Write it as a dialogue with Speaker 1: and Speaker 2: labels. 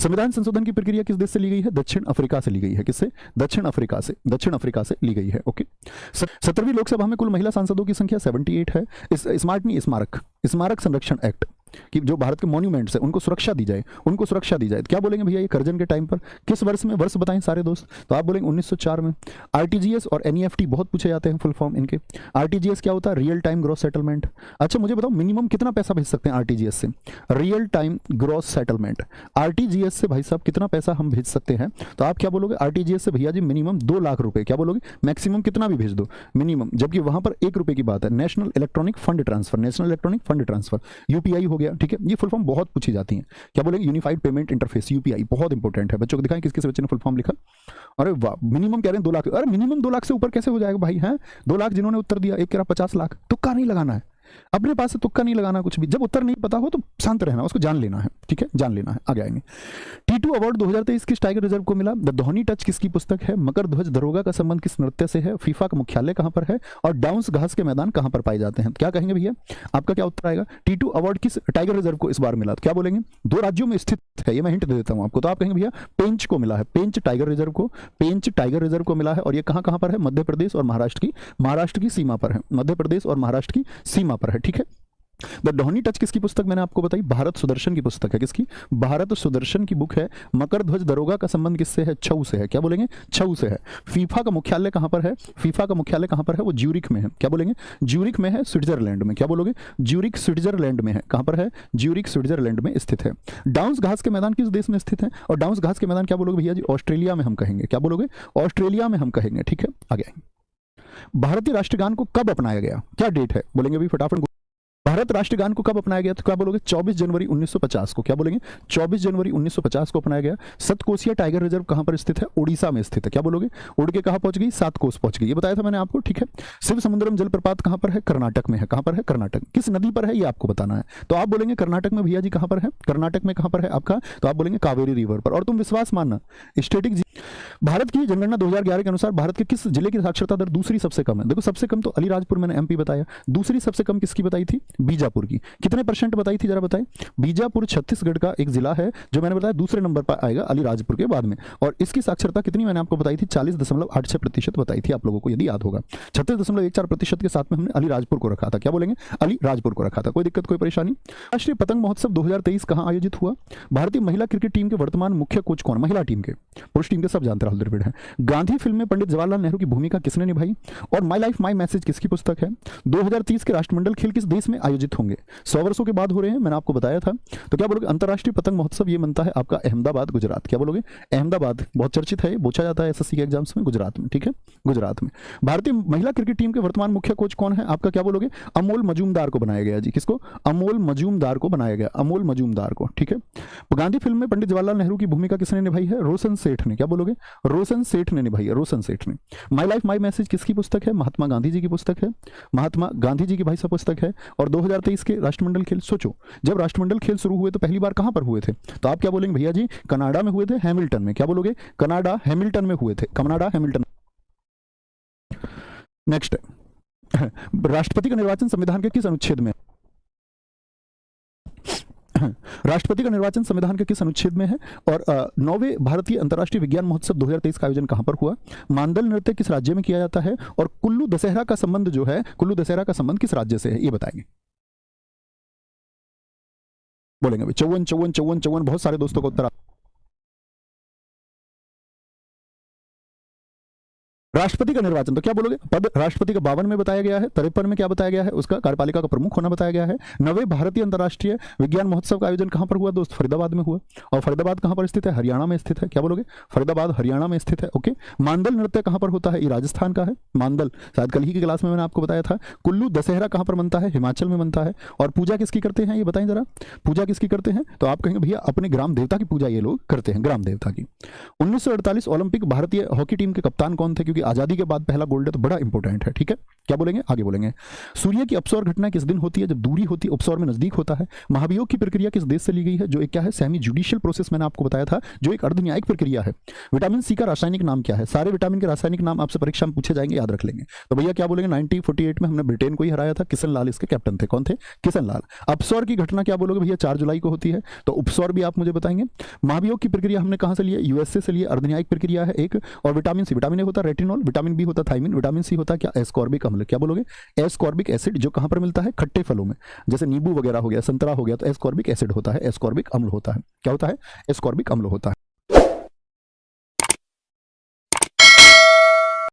Speaker 1: संविधान संशोधन की प्रक्रिया किस देश से ली गई है? दक्षिण अफ्रीका से ली गई है। किससे? दक्षिण अफ्रीका से, दक्षिण अफ्रीका से ली गई है। ओके। 17वीं लोकसभा में कुल महिला सांसदों की संख्या 78 है। स्मारक संरक्षण एक्ट कि जो भारत के मॉन्यूमेंट्स है उनको सुरक्षा दी जाए, उनको सुरक्षा दी जाए। क्या बोलेंगे भैया ये करजन के टाइम पर? किस वर्ष में? वर्ष बताएं सारे दोस्त। तो आप बोलेंगे 1904 में। आरटीजीएस और एनईएफटी बहुत पूछे जाते हैं फुल फॉर्म इनके। आरटीजीएस क्या होता है? Real time gross settlement. अच्छा मुझे बताओ मिनिमम कितना पैसा भेज सकते हैं आरटीजीएस से? Real time gross settlement, RTGS से भाई साहब कितना पैसा हम भेज सकते हैं? तो आप क्या बोलोगे? आरटीजीएस से भैया जी मिनिमम 2 लाख रुपए। क्या बोलोगे? मैक्सिमम कितना भी भेज दो, मिनिमम। जबकि वहां पर 1 रुपए की बात है। National electronic fund transfer, national electronic fund transfer, UPI हो गया। ठीक है, ये फुल फॉर्म बहुत पूछी जाती है। क्या बोलेंगे? यूनिफाइड पेमेंट इंटरफेस, यूपीआई बहुत इंपॉर्टेंट है। बच्चों को दिखाएं किस किस बच्चे ने फुल फॉर्म लिखा। अरे वाह, मिनिमम कह रहे हैं 2 लाख। अरे मिनिमम 2 लाख से ऊपर कैसे हो जाएगा भाई? है 2 लाख जिन्होंने उत्तर दिया, एक कह रहा 50 लाख। तुक्का नहीं लगाना है अपने पास से, तुक्का नहीं लगाना कुछ भी। जब उत्तर नहीं पता हो तो शांत रहना, उसको जान लेना है। ठीक है, जान लेना है। आगे आएंगे। T2 अवार्ड 2023 किस टाइगर रिजर्व को मिला? द धोनी टच किसकी पुस्तक है? मकर ध्वज दरोगा का संबंध किस नृत्य से है? फीफा का मुख्यालय कहां पर है? और डाउन्स घास के मैदान कहां पर पाए जाते हैं? क्या कहेंगे भैया? आपका क्या उत्तर आएगा? T2 अवार्ड किस टाइगर रिजर्व को इस बार मिला? तो क्या बोलेंगे? 2 राज्यों में स्थित है, ये मैं हिंट दे देता हूं आपको। तो आप कहेंगे भैया पेंच को मिला है, पेंच टाइगर रिजर्व को, पेंच टाइगर रिजर्व को मिला है। और ये कहां कहां पर है? मध्य प्रदेश और महाराष्ट्र की सीमा पर है। मध्य प्रदेश और महाराष्ट्र की सीमा पर है। ठीक है। द धोनी टच किसकी पुस्तक मैंने आपको बताई? भारत सुदर्शन की पुस्तक है। किसकी? भारत सुदर्शन की बुक है। मकर ध्वज दरोगा का संबंध किससे है? छऊ से है। क्या बोलेंगे? छऊ से है। फीफा का मुख्यालय कहां पर है? फीफा का मुख्यालय कहां पर है? वो ज्यूरिख में है। क्या बोलेंगे? ज्यूरिख में है, स्विट्जरलैंड में। क्या बोलोगे? ज्यूरिख स्विट्जरलैंड में है। कहां पर है? ज्यूरिख स्विट्जरलैंड में स्थित है। डाउन्स घास के मैदान किस देश में स्थित है? और डाउन्स घास के मैदान क्या बोलोगे भैया जी? ऑस्ट्रेलिया में हम कहेंगे। क्या बोलोगे? ऑस्ट्रेलिया में हम कहेंगे। ठीक है, आगे। भारतीय राष्ट्रगान को कब अपनाया गया? क्या डेट है? बोलेंगे अभी फटाफट। भारत राष्ट्रगान को कब अपनाया गया? तो क्या बोलोगे? 24 जनवरी 1950 को। क्या बोलेंगे? 24 जनवरी 1950 को अपनाया गया। सतकोसिया टाइगर रिजर्व कहां पर स्थित है? ओडिशा में स्थित है। क्या बोलोगे? उड़ के कहां पहुंच गई? 7 कोस पहुंच गई। ये बताया था मैंने आपको। ठीक है। शिव समुद्रम जलप्रपात कहां पर है? कर्नाटक में है। कहां पर है? कर्नाटक। किस नदी पर है ये आपको बताना है। तो आप बोलेंगे कर्नाटक में। भैया जी कहां पर है? कर्नाटक में कहां पर है आपका? तो आप बोलेंगे कावेरी रिवर पर। और तुम विश्वास मानना, स्टेटिक भारत की जनगणना 2011 के अनुसार भारत के किस जिले की साक्षरता दर दूसरी सबसे कम है? देखो सबसे कम तो अलीराजपुर, मैंने एमपी बताया। दूसरी सबसे कम किसकी बताई थी? बीजापुर की। कितने % बताई थी जरा बताएं? बीजापुर छत्तीसगढ़ का एक जिला है जो मैंने बताया दूसरे नंबर पर आएगा अलीराजपुर के बाद में। और इसकी साक्षरता कितनी मैंने आपको बताई थी? 40.86% बताई थी आप लोगों को, यदि याद होगा। 36.14% के साथ में हमने अलीराजपुर को रखा था। क्या बोलेंगे? अलीराजपुर को रखा था। कोई दिक्कत, कोई परेशानी? राष्ट्रीय पतंग महोत्सव 2023 कहां आयोजित हुआ? भारतीय महिला क्रिकेट टीम के वर्तमान मुख्य कोच कौन? महिला टीम के, पुरुष टीम के सब जानते राहुल द्रविड़ है। गांधी फिल्म में पंडित जवाहरलाल नेहरू की भूमिका किसने निभाई? और माई लाइफ माई मैसेज किसकी पुस्तक है? 2030 के राष्ट्रमंडल खेल किस देश में आयोजित होंगे? 100 वर्षों के बाद हो रहे हैं, मैंने आपको बताया था। तो क्या बोलोगे? अंतरराष्ट्रीय पतंग महोत्सव ये बनता है आपका अहमदाबाद, गुजरात। क्या बोलोगे? अहमदाबाद बहुत चर्चित है, पूछा जाता है एसएससी के एग्जाम्स में। गुजरात में। ठीक है, गुजरात में। भारतीय महिला क्रिकेट टीम के वर्तमान मुख्य कोच कौन है आपका? क्या बोलोगे? अमोल मजूमदार को बनाया गया जी। किसको? अमोल मजूमदार को बनाया गया, अमोल मजूमदार को। ठीक है। गांधी फिल्म में पंडित जवाहरलाल नेहरू की भूमिका किसने निभाई है? रोशन सेठ ने। क्या बोलोगे? रोशन सेठ ने निभाई है, रोशन सेठ ने। माई लाइफ माई मैसेज किसकी पुस्तक है? महात्मा गांधी जी की पुस्तक है। महात्मा गांधी जी की भाई साहब पुस्तक है। और 2023 के राष्ट्रमंडल खेल, सोचो जब राष्ट्रमंडल खेल शुरू हुए तो पहली बार कहां पर हुए थे? तो आप क्या बोलेंगे भैया जी? कनाडा में हुए थे, हैमिल्टन में। क्या बोलोगे? कनाडा हैमिल्टन में हुए थे, कनाडा हैमिल्टन। नेक्स्ट, राष्ट्रपति का निर्वाचन संविधान के किस अनुच्छेद में? राष्ट्रपति का निर्वाचन संविधान के किस अनुच्छेद में है? और 9वें भारतीय अंतर्राष्ट्रीय विज्ञान महोत्सव 2023 का आयोजन कहां पर हुआ? मांडल नृत्य किस राज्य में किया जाता है? और कुल्लू दशहरा का संबंध जो है, कुल्लू दशहरा का संबंध किस राज्य से है? ये बताएंगे। बोलेंगे 54 बहुत सारे दोस्तों का उत्तर। राष्ट्रपति का निर्वाचन तो क्या बोलोगे? पद राष्ट्रपति का 52 में बताया गया है, 53 में क्या बताया गया है? उसका कार्यपालिका का प्रमुख होना बताया गया है। 9वें भारतीय अंतर्राष्ट्रीय विज्ञान महोत्सव का आयोजन कहां पर हुआ दोस्त? फरीदाबाद में हुआ। और फरीदाबाद कहां पर स्थित है? हरियाणा में स्थित है। क्या बोलोगे? फरीदाबाद हरियाणा में स्थित है। ओके। मांडल नृत्य कहां पर होता है? ये राजस्थान का है। मांडल शायद कल ही की क्लास में मैंने आपको बताया था। कुल्लू दशहरा कहां पर बनता है? हिमाचल में बनता है। और पूजा किसकी करते हैं ये बताएं जरा? पूजा किसकी करते हैं? तो आप कहेंगे भैया अपने ग्राम देवता की पूजा ये लोग करते हैं, ग्राम देवता की। 1948 ओलंपिक भारतीय हॉकी टीम के कप्तान कौन थे? क्योंकि आजादी के बाद पहला गोल्ड है तो बड़ा इंपॉर्टेंट है, ठीक है। क्या बोलेंगे, आगे बोलेंगे। सूर्य की अपसौर घटना किस दिन होती है, जब दूरी होती है, उपसौर में नजदीक होता है। महाभियोग की प्रक्रिया किस देश से ली गई है, जो एक क्या है, सेमी जुडिशियल प्रोसेस, मैंने आपको बताया था, जो एक अर्ध न्यायिक प्रक्रिया है। विटामिन सी का रासायनिक नाम क्या है, सारे विटामिन के रासायनिक नाम आपसे परीक्षा में पूछे जाएंगे, याद रख लेंगे। तो भैया क्या बोलेंगे, 1948 में हमने ब्रिटेन को ही हराया था, किशन लाल इसके कैप्टन थे, कौन थे, किशन लाल। अपसौर की घटना क्या बोलोगे भैया, 4 जुलाई को होती है, तो उपसौर भी आप मुझे बताएंगे। महाभियोग की प्रक्रिया हमने कहां से ली है, यूएसए से लिए, अर्धन्यायिक प्रक्रिया है एक। और विटामिन सी, विटामिन ए होता है रेटिनॉल, विटामिन बी होता है थायमिन, विटामिन सी होता है क्या, एस्कॉर्बिक अम्ल। क्या बोलोगे, एस्कॉर्बिक एसिड, जो कहां पर मिलता है, खट्टे फलों में, जैसे नींबू वगैरह हो गया, संतरा हो गया, तो एस्कॉर्बिक एसिड होता है, एस्कॉर्बिक अम्ल होता है। क्या होता है, एस्कॉर्बिक अम्ल होता है।